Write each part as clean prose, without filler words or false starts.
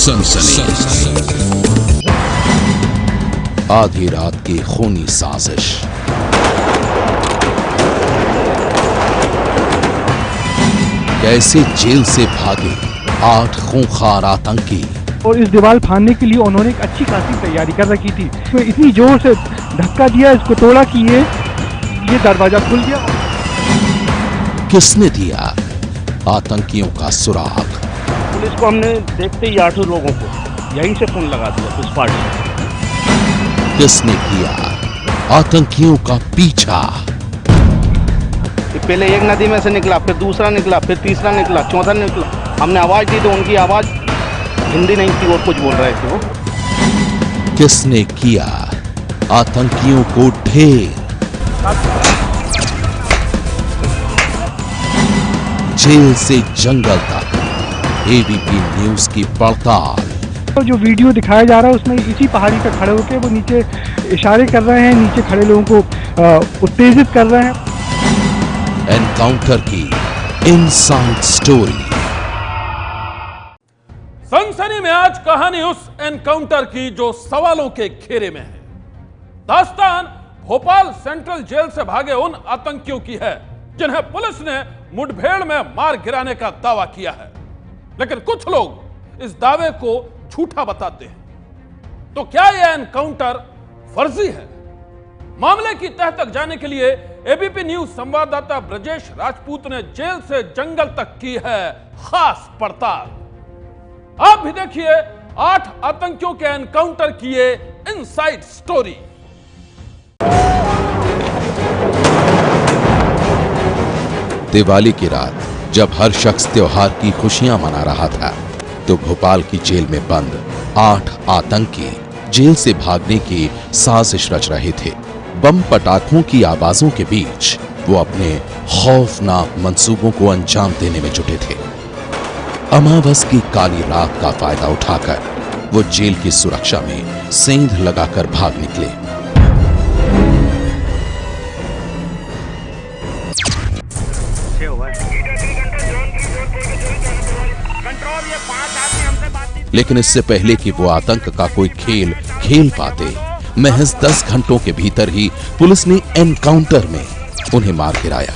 सनसनी। आधी रात की खूनी साजिश, कैसे जेल से भागे 8 खूंखार आतंकी। और इस दीवार फाड़ने के लिए उन्होंने एक अच्छी खासी तैयारी कर रखी थी। तो इतनी जोर से धक्का दिया, इसको तोड़ा कि ये दरवाजा खुल गया। किसने दिया आतंकियों का सुराग? पुलिस को हमने देखते ही 8 लोगों को यहीं से फोन लगा दिया पुष्पाट से। किसने किया आतंकियों का पीछा? पहले एक नदी में से निकला, फिर दूसरा निकला, फिर तीसरा निकला, चौथा निकला। हमने आवाज दी तो उनकी आवाज हिंदी नहीं थी, और कुछ बोल रहे थे वो। किसने किया आतंकियों को ढेर? जेल से जंगल तक एबीपी न्यूज की पड़ताल। तो जो वीडियो दिखाया जा रहा है उसमें इसी पहाड़ी पर खड़े होकर वो नीचे इशारे कर रहे हैं, नीचे खड़े लोगों को उत्तेजित कर रहे हैं। एनकाउंटर की इनसाइड स्टोरी। सनसनी में आज कहानी उस एनकाउंटर की जो सवालों के घेरे में है। दास्तान भोपाल सेंट्रल जेल से भागे उन आतंकियों की है जिन्हें पुलिस ने मुठभेड़ में मार गिराने का दावा किया है, लेकिन कुछ लोग इस दावे को झूठा बताते हैं। तो क्या यह एनकाउंटर फर्जी है? मामले की तह तक जाने के लिए एबीपी न्यूज संवाददाता ब्रजेश राजपूत ने जेल से जंगल तक की है खास पड़ताल। आप भी देखिए 8 आतंकियों के एनकाउंटर की ये इनसाइड स्टोरी। दिवाली की रात जब हर शख्स त्योहार की खुशियां मना रहा था, तो भोपाल की जेल में बंद 8 आतंकी जेल से भागने की साजिश रच रहे थे। बम पटाखों की आवाजों के बीच वो अपने खौफनाक मंसूबों को अंजाम देने में जुटे थे। अमावस की काली रात का फायदा उठाकर वो जेल की सुरक्षा में सेंध लगाकर भाग निकले। लेकिन इससे पहले कि वो आतंक का कोई खेल खेल पाते, महज 10 घंटों के भीतर ही पुलिस ने एनकाउंटर में उन्हें मार गिराया।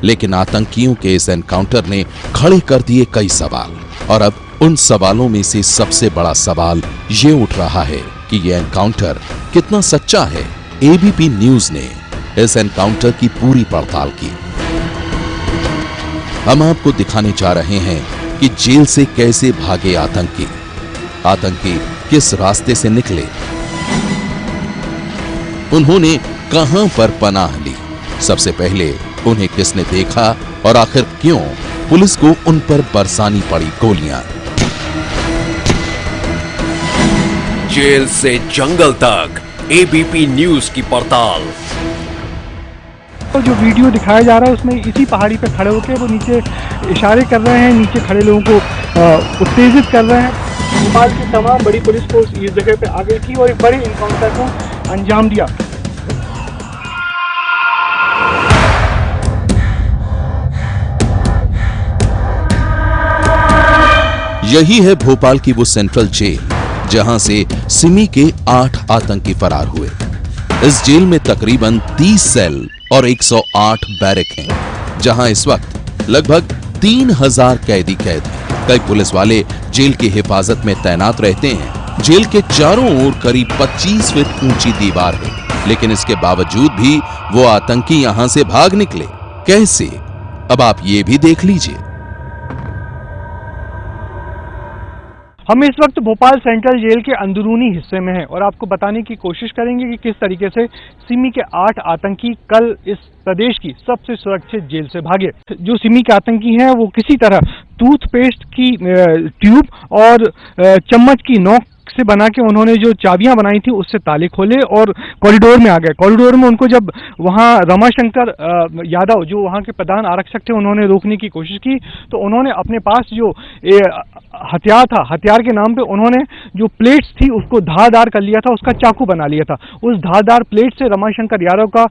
लेकिन आतंकियों के इस एनकाउंटर ने खड़े कर दिए कई सवाल, और अब उन सवालों में से सबसे बड़ा सवाल ये उठ रहा है कि यह एनकाउंटर कितना सच्चा है। एबीपी न्यूज ने इस एनकाउंटर की पूरी पड़ताल की। हम आपको दिखाने जा रहे हैं कि जेल से कैसे भागे आतंकी किस रास्ते से निकले, उन्होंने कहां पर पनाह ली, सबसे पहले उन्हें किसने देखा, और आखिर क्यों पुलिस को उन पर बरसानी पड़ी गोलियां। जेल से जंगल तक एबीपी न्यूज की पड़ताल। तो जो वीडियो दिखाया जा रहा है उसमें इसी पहाड़ी पर खड़े होकर वो नीचे इशारे कर रहे हैं, नीचे खड़े लोगों को उत्तेजित कर रहे हैं। भोपाल की तमाम बड़ी पुलिस फोर्स इस जगह पे आ गई थी और एक बड़े इनकाउंटर को अंजाम दिया। यही है भोपाल की वो सेंट्रल जेल जहां से सिमी के 8 आतंकी फरार हुए। इस जेल में तकरीबन 30 सेल और 108 बैरक हैं, जहां इस वक्त लगभग 3000 कैदी कैद हैं। कई पुलिस वाले जेल की हिफाजत में तैनात रहते हैं। जेल के चारों ओर करीब 25 फीट ऊंची दीवार है, लेकिन इसके बावजूद भी वो आतंकी यहां से भाग निकले। कैसे? अब आप ये भी देख लीजिए। हम इस वक्त भोपाल सेंट्रल जेल के अंदरूनी हिस्से में हैं और आपको बताने की कोशिश करेंगे कि किस तरीके से सिमी के 8 आतंकी कल इस प्रदेश की सबसे सुरक्षित जेल से भागे। जो सिमी के आतंकी हैं वो किसी तरह टूथपेस्ट की ट्यूब और चम्मच की नोक से बना के उन्होंने जो चाबियां बनाई थी उससे ताले खोले और कॉरिडोर में आ गए। कॉरिडोर में उनको जब वहां रमाशंकर यादव जो वहां के प्रधान आरक्षक थे उन्होंने रोकने की कोशिश की, तो उन्होंने अपने पास जो हथियार था, हथियार के नाम पे उन्होंने जो प्लेट्स थी उसको धारदार कर लिया था, उसका चाकू बना लिया था। उस धारदार प्लेट से रमाशंकर यादव का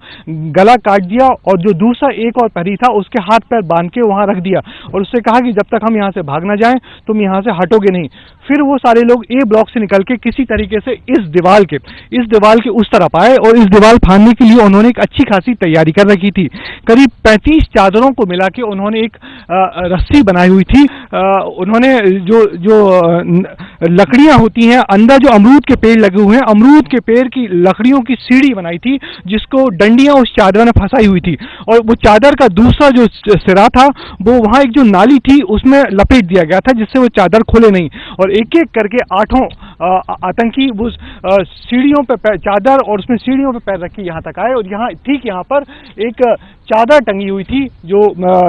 गला काट दिया और जो दूसरा एक और प्रहरी था उसके हाथ पैर बांध के वहां रख दिया और उससे कहा कि जब तक हम यहाँ से भाग ना जाएं तुम यहाँ से हटोगे नहीं। फिर वो सारे लोग ए ब्लॉक से निकल के किसी तरीके से इस दीवार के उस तरफ आए और इस दीवार फाड़ने के लिए उन्होंने एक अच्छी खासी तैयारी कर रखी थी। करीब 35 चादरों को मिला के उन्होंने एक रस्सी बनाई हुई थी। उन्होंने जो लकड़ियां होती हैं, अंदर जो अमरूद के पेड़ लगे हुए हैं, अमरूद के पेड़ की लकड़ियों की सीढ़ी बनाई थी जिसको डंडियां उस चादर में फंसाई हुई थी और वो चादर का दूसरा जो सिरा था वो वहां एक जो नाली थी उसमें लपेट दिया गया था जिससे वो चादर खोले नहीं। और एक एक करके 8 आतंकी वो सीढ़ियों पे चादर और उसमें सीढ़ियों पे पैर रख के यहाँ तक आए और यहाँ ठीक यहाँ पर एक चादर टंगी हुई थी जो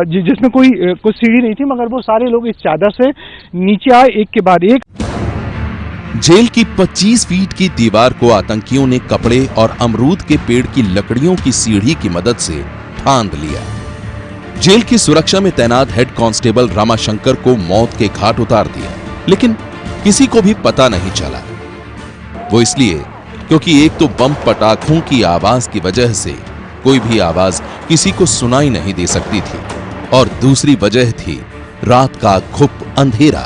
जिसमें कोई सीढ़ी नहीं थी, मगर वो सारे लोग इस चादर से नीचे आए एक के बाद एक। जेल की 25 फीट की दीवार को आतंकियों ने कपड़े और अमरूद के पेड़ की लकड़ियों की सीढ़ी की मदद से फांद लिया। जेल की सुरक्षा में तैनात हेड कांस्टेबल रमाशंकर को मौत के घाट उतार दिया, लेकिन किसी को भी पता नहीं चला। वो इसलिए क्योंकि एक तो बम पटाखों की आवाज की वजह से कोई भी आवाज किसी को सुनाई नहीं दे सकती थी और दूसरी वजह थी रात का घुप अंधेरा।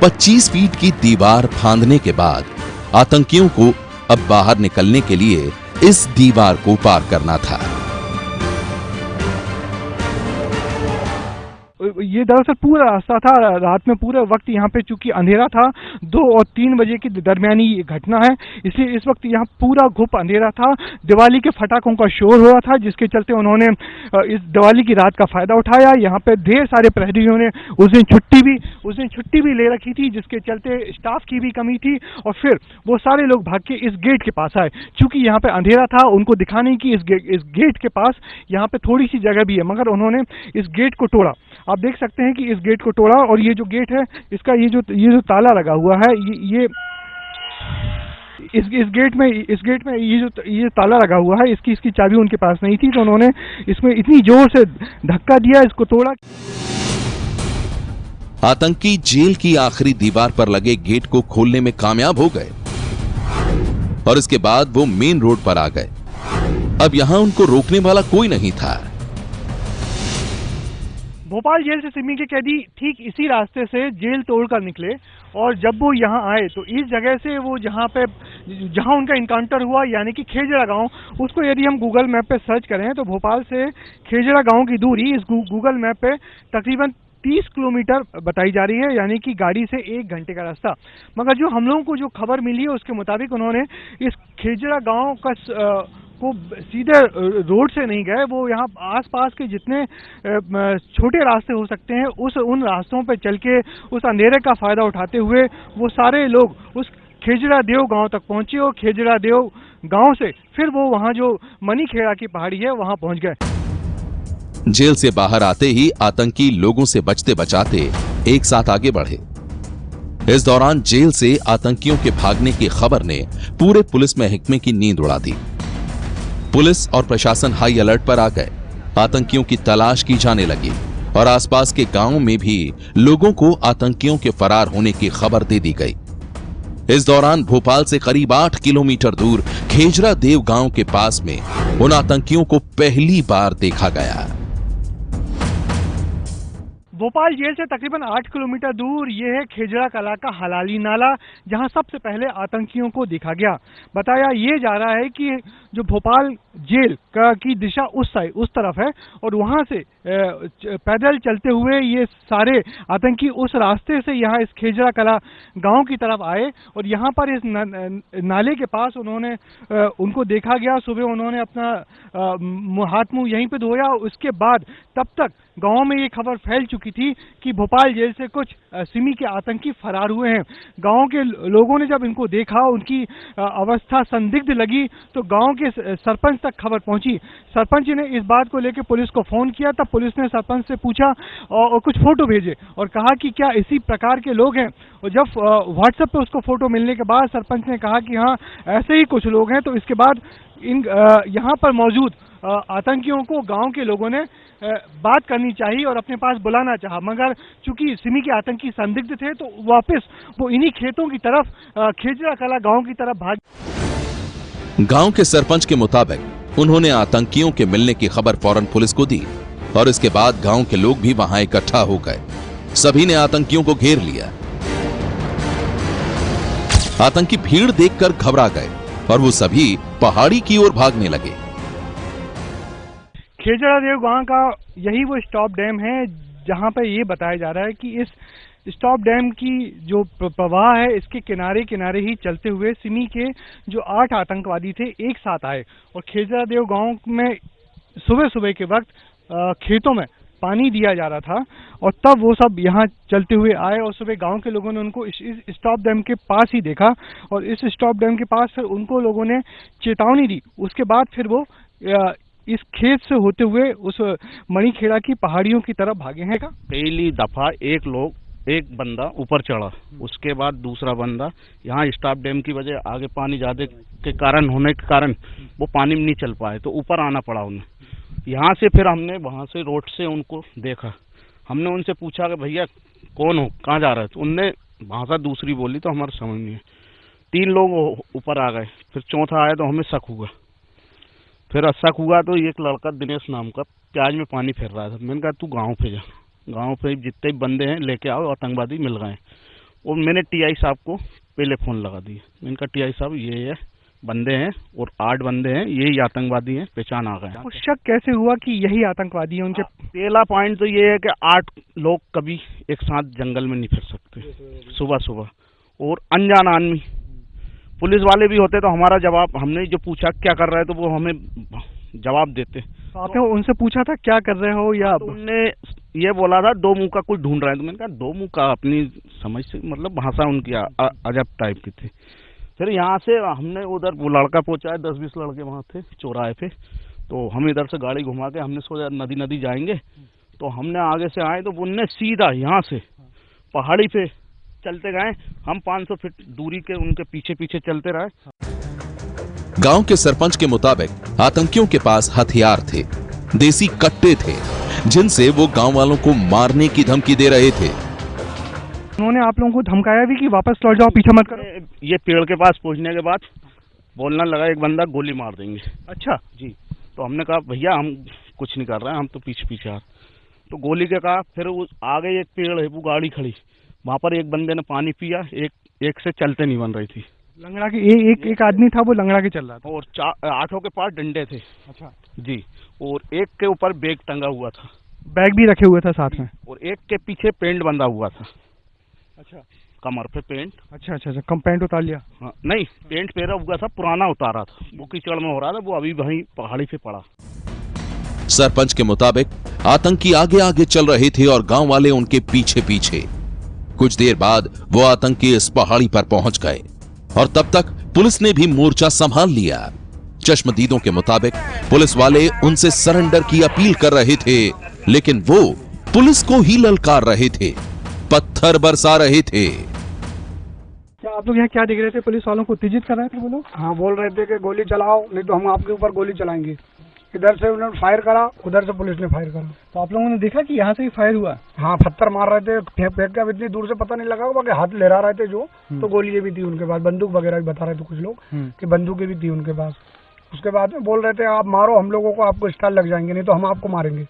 25 फीट की दीवार फांदने के बाद आतंकियों को अब बाहर निकलने के लिए इस दीवार को पार करना था। ये दरअसल पूरा रास्ता था, रात में पूरे वक्त यहाँ पे चूंकि अंधेरा था, 2 और 3 बजे की दरमियानी घटना है, इसलिए इस वक्त यहाँ पूरा घुप अंधेरा था। दिवाली के फटाकों का शोर हो रहा था जिसके चलते उन्होंने इस दिवाली की रात का फायदा उठाया। यहाँ पे ढेर सारे प्रहरियों ने उस दिन छुट्टी भी ले रखी थी जिसके चलते स्टाफ की भी कमी थी और फिर वो सारे लोग भाग के इस गेट के पास आए। चूंकि यहाँ पे अंधेरा था, उनको दिखाने की इस गेट के पास यहाँ पे थोड़ी सी जगह भी है, मगर उन्होंने इस गेट को तोड़ा। आप देख सकते हैं कि इस गेट को तोड़ा और ये जो गेट है इसका ये जो ताला लगा हुआ है, ये इस गेट में ये ताला लगा हुआ है, इसकी चाबी उनके पास नहीं थी, तो उन्होंने इसमें इतनी जोर से धक्का दिया, इसको तोड़ा। आतंकी जेल की आखिरी दीवार पर लगे गेट को खोलने में कामयाब हो गए और इसके बाद वो मेन रोड पर आ गए। अब यहां उनको रोकने वाला कोई नहीं था। भोपाल जेल से सिमी के कैदी ठीक इसी रास्ते से जेल तोड़कर निकले और जब वो यहाँ आए तो इस जगह से वो जहाँ उनका इनकाउंटर हुआ यानी कि खेजड़ा गांव, उसको यदि हम गूगल मैप पे सर्च करें तो भोपाल से खेजड़ा गांव की दूरी इस गूगल मैप पे तकरीबन 30 किलोमीटर बताई जा रही है, यानी कि गाड़ी से 1 घंटे का रास्ता। मगर जो हम लोगों को जो खबर मिली है उसके मुताबिक उन्होंने इस खेजड़ा गांव का को सीधे रोड से नहीं गए, वो यहाँ आसपास के जितने छोटे रास्ते हो सकते हैं उन रास्तों पे चल के उस अंधेरे का फायदा उठाते हुए वो सारे लोग उस खेजड़ा देव गांव तक पहुंचे और खेजड़ा देव गांव से फिर वो वहाँ जो मनीखेड़ा की पहाड़ी है वहां पहुंच गए। जेल से बाहर आते ही आतंकी लोगों से बचते बचाते एक साथ आगे बढ़े। इस दौरान जेल से आतंकियों के भागने की खबर ने पूरे पुलिस महकमे की नींद उड़ा दी। पुलिस और प्रशासन हाई अलर्ट पर आ गए। आतंकियों की तलाश की जाने लगी और आसपास के गांवों में भी लोगों को आतंकियों के फरार होने की खबर दे दी गई। इस दौरान भोपाल से करीब 8 किलोमीटर दूर खेजड़ा देव गांव के पास में उन आतंकियों को पहली बार देखा गया। भोपाल जेल से तकरीबन 8 किलोमीटर दूर ये है खेजड़ा कला का हलाली नाला, जहां सबसे पहले आतंकियों को देखा गया। बताया ये जा रहा है कि जो भोपाल जेल की दिशा उस तरफ है और वहां से पैदल चलते हुए ये सारे आतंकी उस रास्ते से यहाँ इस खेजड़ा कला गांव की तरफ आए और यहाँ पर इस नाले के पास उनको देखा गया। सुबह उन्होंने अपना हाथ मुंह यहीं पे धोया। उसके बाद तब तक गांव में ये खबर फैल चुकी थी कि भोपाल जेल से कुछ सिमी के आतंकी फरार हुए हैं। गांव के लोगों ने जब इनको देखा, उनकी अवस्था संदिग्ध लगी, तो गांव के सरपंच तक खबर पहुंची। सरपंच ने इस बात को लेकर पुलिस को फोन किया, तब पुलिस ने सरपंच से पूछा और कुछ फोटो भेजे और कहा कि क्या इसी प्रकार के लोग हैं। और जब व्हाट्सएप पे उसको फोटो मिलने के बाद सरपंच ने कहा कि हाँ ऐसे ही कुछ लोग हैं, तो इसके बाद इन यहाँ पर मौजूद आतंकियों को गांव के लोगों ने बात करनी चाहिए और अपने पास बुलाना चाहा, मगर चूंकि सिमी के आतंकी संदिग्ध थे तो वापस वो इन्हीं खेतों की तरफ खेजरा कला गांव की तरफ भाग। गांव के सरपंच के मुताबिक उन्होंने आतंकियों के मिलने की खबर फौरन पुलिस को दी और इसके बाद गांव के लोग भी वहां इकट्ठा हो गए। सभी ने आतंकियों को घेर लिया। आतंकी भीड़ देखकर घबरा गए और वो सभी पहाड़ी की ओर भागने लगे। खेजरा देव गांव का यही वो स्टॉप डैम है जहां पर ये बताया जा रहा है कि इस स्टॉप डैम की जो प्रवाह है इसके किनारे किनारे ही चलते हुए सिमी के जो 8 आतंकवादी थे एक साथ आए और खेजरा देव गांव में सुबह सुबह के वक्त खेतों में पानी दिया जा रहा था और तब वो सब यहाँ चलते हुए आए और सुबह गांव के लोगों ने उनको इस स्टॉप डैम के पास ही देखा और इस स्टॉप डैम के पास फिर उनको लोगों ने चेतावनी दी। उसके बाद फिर वो इस खेत से होते हुए उस मणिखेड़ा की पहाड़ियों की तरफ भागे हैं। पहली दफा एक बंदा ऊपर चढ़ा, उसके बाद दूसरा बंदा यहाँ स्टॉप डैम की वजह आगे पानी ज्यादा के कारण होने के कारण वो पानी में नहीं चल पाए तो ऊपर आना पड़ा उन्हें। यहाँ से फिर हमने वहाँ से रोड से उनको देखा, हमने उनसे पूछा कि भैया कौन हो, कहाँ जा रहे थे। उनने भाषा दूसरी बोली तो हमारे समझ नहीं है। 3 लोग ऊपर आ गए, फिर चौथा आया तो हमें शक हुआ। फिर शक हुआ तो एक लड़का दिनेश नाम का प्याज में पानी फेर रहा था। मैंने कहा तू गाँव पे जा, गाँव पे जितने बंदे हैं लेके आओ, आतंकवादी मिल गए। और मैंने टीआई साहब को पहले फ़ोन लगा दिया। मैंने कहा टीआई साहब ये बंदे हैं और 8 बंदे हैं, यही आतंकवादी हैं, पहचान आ गए। तो शक कैसे हुआ कि यही आतंकवादी हैं? उनके पहला पॉइंट तो ये है कि 8 लोग कभी एक साथ जंगल में नहीं फिर सकते सुबह सुबह। और अनजान आदमी पुलिस वाले भी होते तो हमारा जवाब, हमने जो पूछा क्या कर रहे हैं तो वो हमें जवाब देते। तो आपने उनसे पूछा था क्या कर रहे हो या? तो उनने ये बोला था 2 मुंह का कुछ ढूंढ रहे हैं। तो मैंने कहा 2 मुंह का, अपनी समझ से मतलब भाषा उनकी अजब टाइप की थी। फिर यहाँ से हमने उधर वो लड़का पहुंचाया, 10-20 लड़के वहाँ थे चौराहे पे। तो हम इधर से गाड़ी घुमा के हमने सोचा नदी जाएंगे, तो हमने आगे से आए तो उनने सीधा यहाँ से पहाड़ी पे चलते गए। हम 500 फीट दूरी के उनके पीछे पीछे चलते रहे। गांव के सरपंच के मुताबिक आतंकियों के पास हथियार थे, देसी कट्टे थे, जिनसे वो गांव वालों को मारने की धमकी दे रहे थे। उन्होंने आप लोगों को धमकाया भी कि वापस लौट जाओ, पीछे मत करो। ये पेड़ के पास पहुंचने के बाद बोलना लगा एक बंदा गोली मार देंगे। अच्छा जी। तो हमने कहा भैया हम कुछ नहीं कर रहे हैं, हम तो पीछे आ। तो गोली के कहा। फिर आगे एक पेड़ है, वो गाड़ी खड़ी, वहाँ पर एक बंदे ने पानी पिया, एक से चलते नहीं बन रही थी। लंगड़ा के एक आदमी था, वो लंगड़ा के चल रहा था। और 8 के पास डंडे थे। अच्छा जी। और एक के ऊपर बैग टंगा हुआ था, बैग भी रखे हुए था साथ में। और एक के पीछे पेंट बंधा हुआ था। अच्छा, कमर पे पेंट। अच्छा, कम पेंट उतार लिया? हाँ, नहीं, पेंट पहना हुआ था, पुराना उतारा था, वो कीचड़ में हो रहा था, वो अभी वहीं पहाड़ी पे पड़ा। सरपंच के मुताबिक आतंकी आगे आगे चल रहे थे और गांव वाले उनके पीछे पीछे। कुछ देर बाद वो आतंकी इस पहाड़ी पर पहुंच गए और तब तक पुलिस ने भी मोर्चा संभाल लिया। चश्मदीदों के मुताबिक पुलिस वाले उनसे सरेंडर की अपील कर रहे थे, लेकिन वो पुलिस को ही ललकार रहे थे, पत्थर बरसा रहे थे। क्या आप लोग यहाँ क्या देख रहे थे? पुलिस वालों को उत्तेजित कर रहे थे वो लोग? हाँ, बोल रहे थे कि गोली चलाओ नहीं तो हम आपके ऊपर गोली चलाएंगे। इधर से उन्होंने फायर करा, उधर से पुलिस ने फायर करा। तो आप लोगों ने देखा कि यहाँ से ही फायर हुआ? हाँ, पत्थर मार रहे थे, फेंक के इतनी दूर से पता नहीं लगा, बाकी हाथ लहरा रहे थे जो। तो गोलियां भी थी उनके पास, बंदूक वगैरह भी बता रहे थे कुछ लोग कि बंदूकें भी थी उनके पास। उसके बाद में बोल रहे थे आप मारो हम लोगों को, आपको स्टार लग जाएंगे, नहीं तो हम आपको मारेंगे।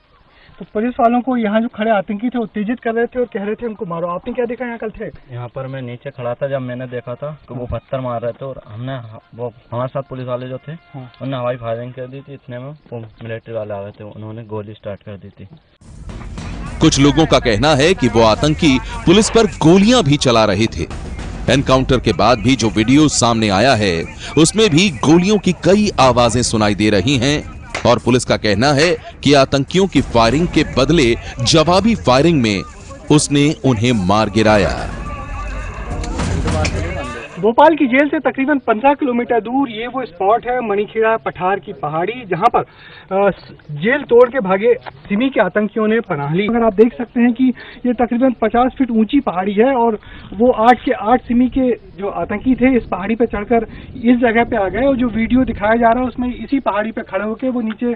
तो पुलिस वालों को यहाँ जो खड़े आतंकी थे उत्तेजित कर रहे थे और कह रहे थे उनको मारो। आपने क्या देखा यहाँ कल थे? यहाँ पर मैं नीचे खड़ा था, जब मैंने देखा था कि वो पत्थर मार रहे थे और हमने वो हमारे साथ पुलिस वाले जो थे उन्होंने हवाई फायरिंग कर दी थी। इतने में वो मिलिट्री वाले आ गए थे, उन्होंने गोली स्टार्ट कर दी थी। कुछ लोगों का कहना है कि वो आतंकी पुलिस पर गोलियां भी चला रहे थे। एनकाउंटर के बाद भी जो वीडियो सामने आया है उसमें भी गोलियों की कई आवाजें सुनाई दे रही हैं और पुलिस का कहना है कि आतंकियों की फायरिंग के बदले जवाबी फायरिंग में उसने उन्हें मार गिराया। भोपाल की जेल से तकरीबन 15 किलोमीटर दूर ये वो स्पॉट है, मणिखेड़ा पठार की पहाड़ी, जहां पर जेल तोड़ के भागे सिमी के आतंकियों ने पनाह ली। अगर आप देख सकते हैं कि ये तकरीबन 50 फीट ऊंची पहाड़ी है और वो 8 के 8 सिमी के जो आतंकी थे इस पहाड़ी पे चढ़कर इस जगह पे आ गए। और जो वीडियो दिखाया जा रहा है उसमें इसी पहाड़ी पे खड़े होकर वो नीचे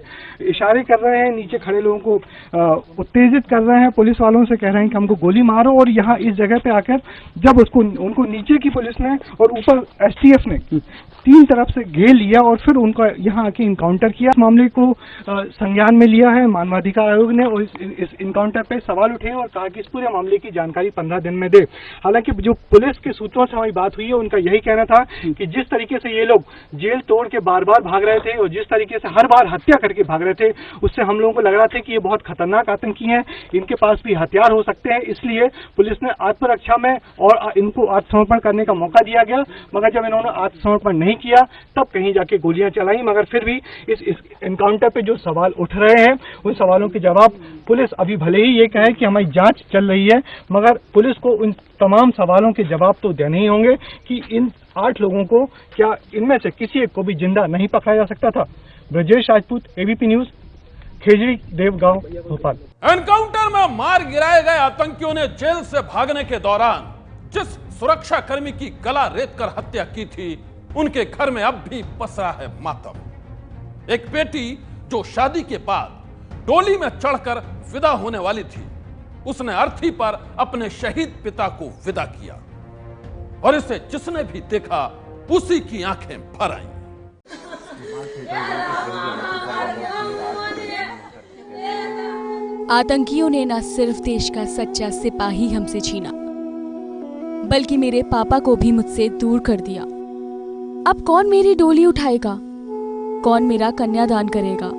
इशारे कर रहे हैं, नीचे खड़े लोगों को उत्तेजित कर रहे हैं, पुलिस वालों से कह रहे हैं कि हमको गोली मारो। और यहाँ इस जगह पे आकर जब उनको नीचे की पुलिस ने और ऊपर एसटीएफ ने तीन तरफ से घेर लिया और फिर उनका यहाँ आके इनकाउंटर किया। इस मामले को संज्ञान में लिया है मानवाधिकार आयोग ने और इस इनकाउंटर पे सवाल उठे और कहा कि इस पूरे मामले की जानकारी 15 दिन में दे। हालांकि जो पुलिस के सूत्रों से हमारी बात हुई है उनका यही कहना था कि जिस तरीके से ये लोग जेल तोड़ के बार बार भाग रहे थे और जिस तरीके से हर बार हत्या करके भाग रहे थे उससे हम लोगों को लग रहा था कि ये बहुत खतरनाक आतंकी हैं, इनके पास भी हथियार हो सकते हैं। इसलिए पुलिस ने आत्मरक्षा में और इनको आत्मसमर्पण करने का मौका दिया गया, मगर जब इन्होंने आत्मसमर्पण नहीं किया तब कहीं जाके गोलियां चलाई। मगर फिर भी इस एनकाउंटर पे जो सवाल उठ रहे हैं उन सवालों के जवाब पुलिस अभी भले ही ये कहे कि हमारी जांच चल रही है, मगर पुलिस को उन तमाम सवालों के जवाब तो देने ही होंगे कि इन 8 लोगों को क्या इनमें से किसी एक को भी जिंदा नहीं पकड़ा जा सकता था। Brajesh Rajput, ABP news, Khejri Devgaon, Bhopal. Encounter में मार गिराए गए आतंकियों ने जेल से भागने के दौरान जिस सुरक्षा कर्मी की गला रेत कर हत्या की थी उनके घर में अब भी पसरा है मातम। एक बेटी जो शादी के बाद डोली में चढ़कर विदा होने वाली थी, उसने अर्थी पर अपने शहीद पिता को विदा किया और इसे जिसने भी देखा उसी की आंखें भर आईं। आतंकियों ने न सिर्फ देश का सच्चा सिपाही हमसे छीना, बल्कि मेरे पापा को भी मुझसे दूर कर दिया। अब कौन मेरी डोली उठाएगा? कौन मेरा कन्यादान करेगा?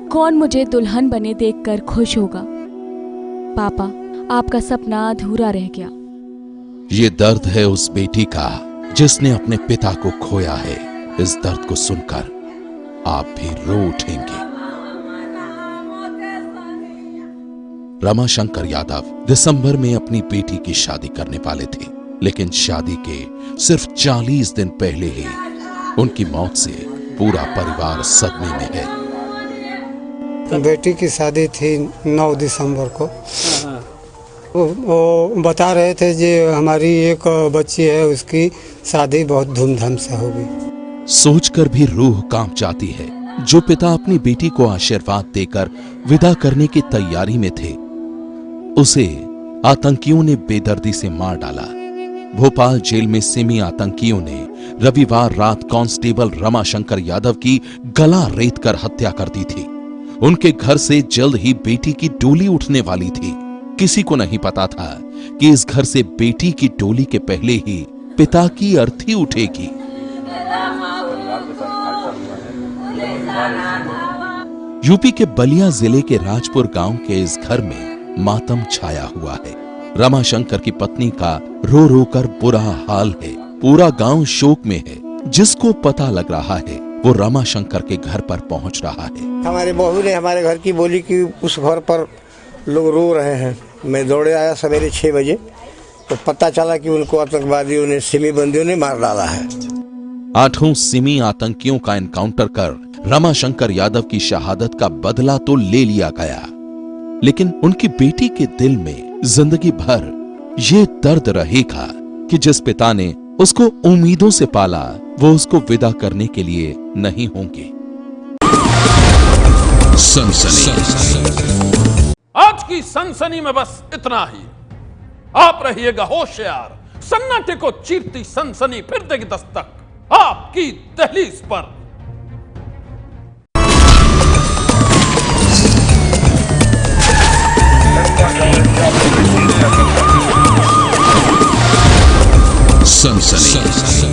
कौन मुझे दुल्हन बने देखकर खुश होगा? पापा, आपका सपना अधूरा रह गया। ये दर्द है उस बेटी का जिसने अपने पिता को खोया है। इस दर्द को सुनकर आप भी रो उठेंगे। रमाशंकर यादव दिसंबर में अपनी बेटी की शादी करने वाले थे, लेकिन शादी के सिर्फ 40 दिन पहले ही उनकी मौत से पूरा परिवार सदमे में है। बेटी की शादी थी 9 दिसंबर को। वो बता रहे थे कि हमारी एक बच्ची है, उसकी शादी बहुत धूमधाम से होगी। सोचकर भी रूह कांप जाती है। जो पिता अपनी बेटी को आशीर्वाद देकर विदा करने की तैयारी में थे, उसे आतंकियों ने बेदर्दी से मार डाला। भोपाल जेल में सिमी आतंकियों ने रविवार रात कांस्टेबल रमाशंकर यादव की गला रेत कर हत्या कर दी थी। उनके घर से जल्द ही बेटी की डोली उठने वाली थी। किसी को नहीं पता था कि इस घर से बेटी की डोली के पहले ही पिता की अर्थी उठेगी। यूपी के बलिया जिले के राजपुर गांव के इस घर में मातम छाया हुआ है। रमाशंकर की पत्नी का रो रो कर बुरा हाल है। पूरा गांव शोक में है। जिसको पता लग रहा है वो रमाशंकर के घर पर पहुंच रहा है। हमारे बहू ने हमारे घर की बोली कि उस घर पर लोग रो रहे हैं। मैं दौड़े आया सवेरे 6 बजे, तो पता चला कि उनको आतंकवादियों ने, सिमी बंदियों ने मार डाला है। 8 सिमी आतंकियों का एनकाउंटर कर रमाशंकर यादव की शहादत का बदला तो ले लिया गया, लेकिन उनकी बेटी के दिल में जिंदगी भर ये दर्द रहेगा कि जिस पिता ने उसको उम्मीदों से पाला वो उसको विदा करने के लिए नहीं होंगे। आज की सनसनी में बस इतना ही। आप रहिएगा होशियार। सन्नाटे को चीरती सनसनी फिर देगी दस्तक आपकी दहलीज पर। सनसनी।